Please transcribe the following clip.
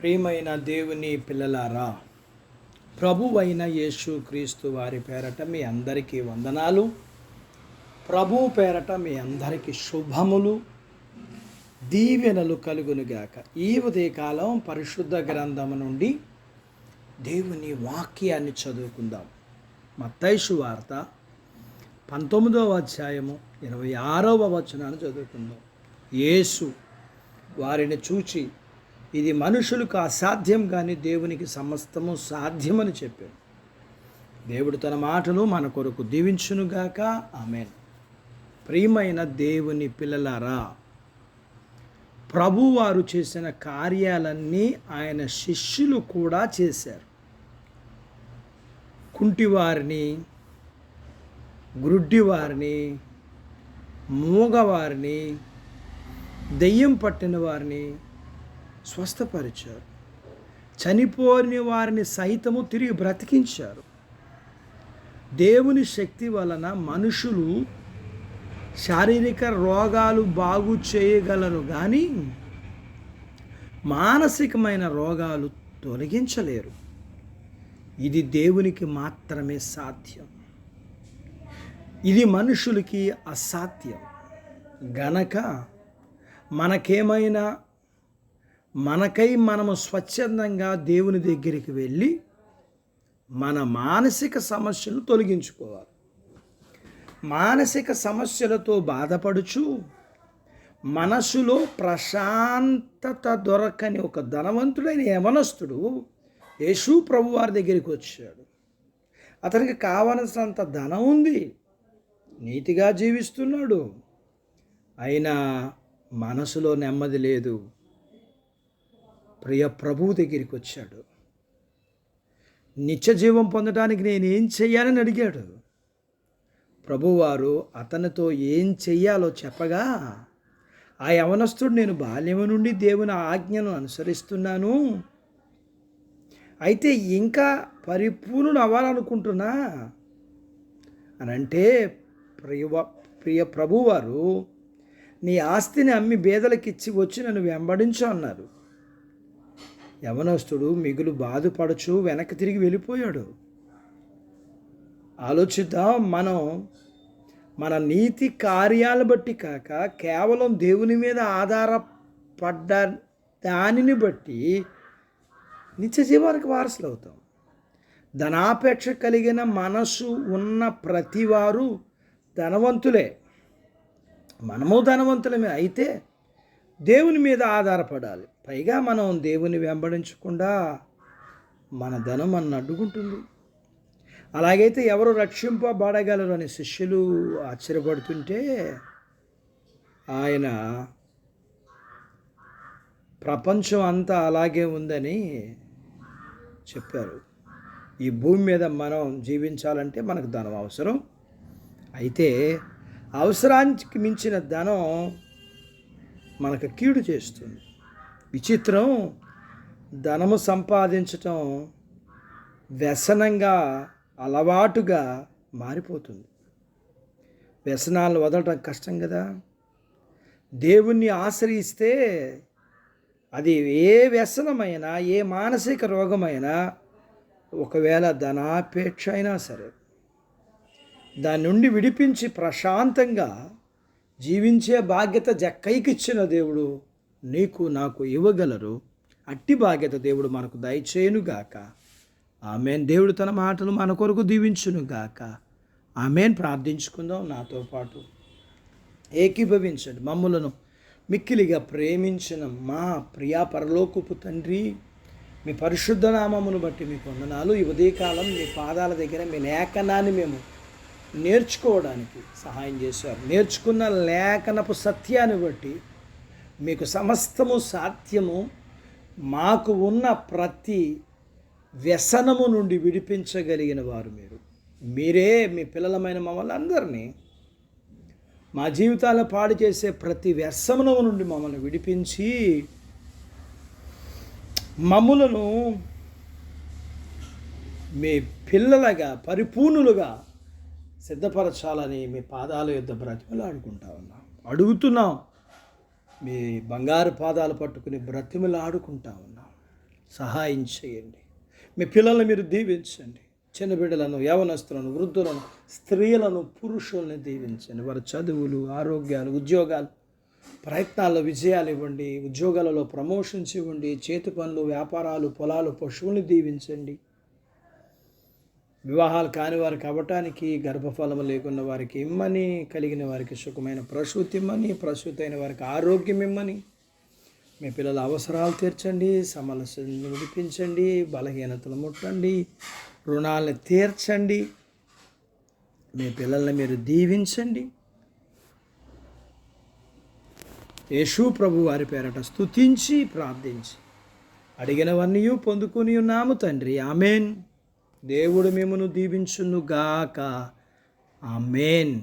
ప్రియమైన దేవుని పిల్లలారా, ప్రభువైన యేసు క్రీస్తు వారి పేరట మీ అందరికీ వందనాలు. ప్రభువు పేరట మీ అందరికీ శుభములు, దీవెనలు కలుగునుగాక. ఈ ఉదయకాలం పరిశుద్ధ గ్రంథము నుండి దేవుని వాక్యాన్ని చదువుకుందాం. మత్తయి సువార్త 19వ అధ్యాయము 26వ వచనాన్ని చదువుకుందాం. యేసు వారిని చూచి, ఇది మనుషులకు అసాధ్యం కానీ దేవునికి సమస్తము సాధ్యమని చెప్పాడు. దేవుడు తన మాటలు మన కొరకు దీవించునుగాక. ఆమేన్. ప్రియమైన దేవుని పిల్లలారా, ప్రభువారు చేసిన కార్యాలన్నీ ఆయన శిష్యులు కూడా చేశారు. కుంటివారిని, గ్రుడ్డివారిని, మూగవారిని, దెయ్యం పట్టిన వారిని స్వస్థపరిచారు. చనిపోని వారిని సైతము తిరిగి బ్రతికించారు. దేవుని శక్తి వలన మనుషులు శారీరక రోగాలు బాగు చేయగలరు కానీ మానసికమైన రోగాలు తొలగించలేరు. ఇది దేవునికి మాత్రమే సాధ్యం. ఇది మనుషులకి అసాధ్యం గనక మనకై మనము స్వచ్ఛందంగా దేవుని దగ్గరికి వెళ్ళి మన మానసిక సమస్యలు తొలగించుకోవాలి. మానసిక సమస్యలతో బాధపడుచు మనసులో ప్రశాంతత దొరకని ఒక ధనవంతుడైన యవనస్తుడు యేసు ప్రభు వారి దగ్గరికి వచ్చాడు. అతనికి కావలసినంత ధనం ఉంది, నీతిగా జీవిస్తున్నాడు, అయినా మనసులో నెమ్మది లేదు. ప్రియ ప్రభువు దగ్గరికి వచ్చాడు. నిత్య జీవం పొందడానికి నేనేం చెయ్యాలని అడిగాడు. ప్రభువారు అతనితో ఏం చెయ్యాలో చెప్పగా, ఆ యవనస్తుడు, నేను బాల్యము నుండి దేవుని ఆజ్ఞను అనుసరిస్తున్నాను, అయితే ఇంకా పరిపూర్ణుడు అవ్వాలనుకుంటున్నా అని అంటే, ప్రియ ప్రభువారు, నీ ఆస్తిని అమ్మి బేదలకిచ్చి వచ్చి నన్ను వెంబడించు అన్నారు. యవనస్తుడు మిగులు బాధపడుచు వెనక్కి తిరిగి వెళ్ళిపోయాడు. ఆలోచిద్దాం, మనం మన నీతి కార్యాలను బట్టి కాక కేవలం దేవుని మీద ఆధారపడ్డ దానిని బట్టి నిత్య జీవానికి వారసులు అవుతాం. ధనాపేక్ష కలిగిన మనసు ఉన్న ప్రతివారు ధనవంతులే. మనము ధనవంతులమే, అయితే దేవుని మీద ఆధారపడాలి. పైగా మనం దేవుని వెంబడించకుండా మన ధనం మన అడ్డుకుంటుంది. అలాగైతే ఎవరు రక్షింపబడగలరు అని శిష్యులు ఆశ్చర్యపడుతుంటే, ఆయన ప్రపంచం అంతా అలాగే ఉందని చెప్పారు. ఈ భూమి మీద మనం జీవించాలంటే మనకు ధనం అవసరం. అయితే అవసరానికి మించిన ధనం మనకు కీడు చేస్తుంది. విచిత్రం, ధనము సంపాదించటం వ్యసనంగా, అలవాటుగా మారిపోతుంది. వ్యసనాలను వదలటం కష్టం కదా. దేవుణ్ణి ఆశ్రయిస్తే అది ఏ వ్యసనమైనా, ఏ మానసిక రోగమైనా, ఒకవేళ ధనాపేక్ష అయినా సరే, దాని నుండి విడిపించి ప్రశాంతంగా జీవించే బాధ్యత జక్కైకిచ్చిన దేవుడు నీకు నాకు ఇవ్వగలరు. అట్టి బాధ్యత దేవుడు మనకు దయచేయునుగాక. ఆమేన్. దేవుడు తన మాటలు మన కొరకు దీవించునుగాక. ఆమేన్. ప్రార్థించుకుందాం. నాతో పాటు ఏకీభవించండి. మమ్ములను మిక్కిలిగా ప్రేమించిన మా ప్రియా పరలోకపు తండ్రి, మీ పరిశుద్ధ నామమును బట్టి మీకు వందనాలు. ఈ ఉదయకాలం మీ పాదాల దగ్గర మీ లేఖనాన్ని మేము నేర్చుకోవడానికి సహాయం చేశారు. నేర్చుకున్న లేఖనపు సత్యాన్ని బట్టి మీకు సమస్తము సాధ్యము. మాకు ఉన్న ప్రతి వ్యసనము నుండి విడిపించగలిగిన వారు మీరే. మీ పిల్లలమైన మమ్మల్ని అందరినీ మా జీవితాలను పాడు చేసే ప్రతి వ్యసనము నుండి మమ్మల్ని విడిపించి మమ్ములను మీ పిల్లలుగా పరిపూర్ణులుగా సిద్ధపరచాలని మీ పాదాల యొద్ద అడుగుతున్నాం. మీ బంగారు పాదాలు పట్టుకుని బ్రతిమలాడుకుంటా ఉన్నాం. సహాయం చేయండి. మీ పిల్లల్ని మీరు దీవించండి. చిన్న బిడ్డలను, యవనస్తులను, వృద్ధులను, స్త్రీలను, పురుషులను దీవించండి. వారి చదువులు, ఆరోగ్యాలు, ఉద్యోగాలు, ప్రయత్నాల్లో విజయాలు ఇవ్వండి. ఉద్యోగాలలో ప్రమోషన్స్ ఇవ్వండి. చేతి పనులు, వ్యాపారాలు, పొలాలు, పశువుల్ని దీవించండి. వివాహాలు కాని వారికి అవ్వటానికి, గర్భఫలము లేకున్న వారికి ఇమ్మని, కలిగిన వారికి సుఖమైన ప్రసూతి ఇమ్మని, ప్రసూతి అయిన వారికి ఆరోగ్యం ఇమ్మని, మీ పిల్లల అవసరాలు తీర్చండి, సమస్యలను విడిపించండి, బలహీనతలు ముట్టండి, రుణాలను తీర్చండి. మీ పిల్లల్ని మీరు దీవించండి. యేసు ప్రభు వారి పేరట స్తుతించి ప్రార్థించి అడిగినవన్నీ పొందుకొని ఉన్నాము తండ్రి. ఆమెన్. దేవుడు మిమ్మును దీవించును గాక. ఆమెన్.